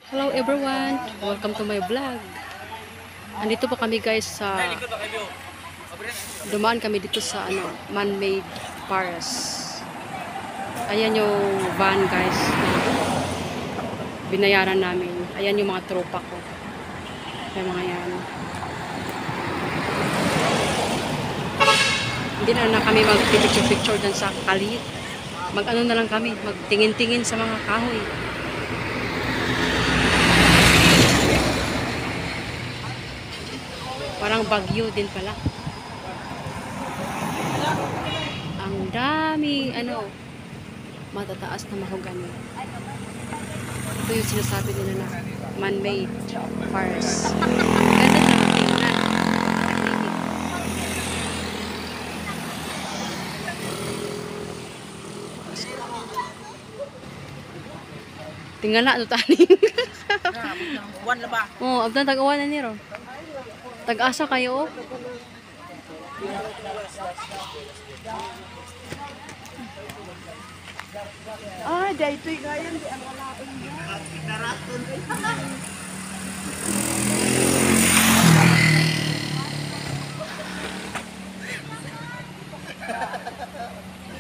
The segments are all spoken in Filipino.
Hello everyone, welcome to my vlog. Andito po kami guys sa dumaan kami dito sa man-made forest. Ayan yung van guys na binayaran namin. Ayan yung mga tropa ko. Yung mga yan. Hindi na kami mag-picture-picture dyan sa kalit. Mag-ano na lang kami, magtingin-tingin sa mga kahoy. Parang bagyo din pala. Ang dami, matataas na mahogany. Ito yung sinasabi nila na man-made forest. Ganda na tingnan. Tingnan na, ito tani. Buwan na ba? Oo, abdan tag-awan na niro. Tag-asa kayo, oh. Ah, daytoy gayan di ang walaon niya.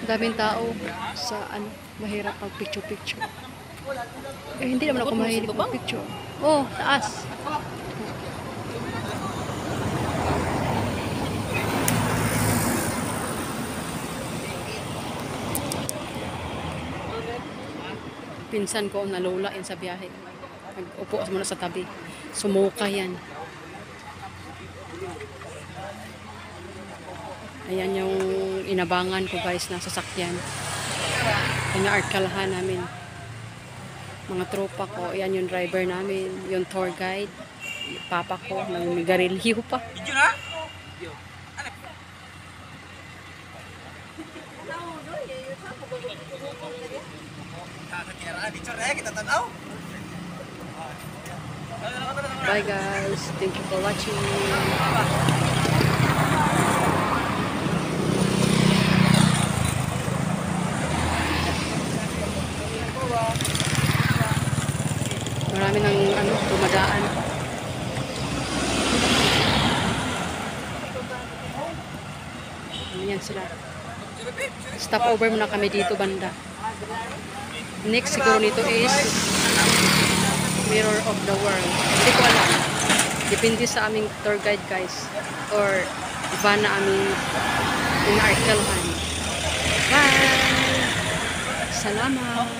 Daming tao sa mahirap pag picture-picture. Hindi naman ako mahilig pag picture. Oh, taas. Pinsan ko nalula yan sa biyahe. Nag-upo muna sa tabi. Sumuka yan. Ayan yung inabangan ko guys na sasakyan. Pina-arkalahan namin. Mga tropa ko. Ayan yung driver namin. Yung tour guide. Papa ko. Nag-garilyo pa. Video na? Bye guys. Thank you for watching. Marami ng dumadaan. Ayan sila. Stop over muna kami dito banda. Next siguro nito is Mirror of the World. Hindi ko alam. Depende sa aming tour guide guys. Or van na aming inaarkelhan. Bye! Salamat!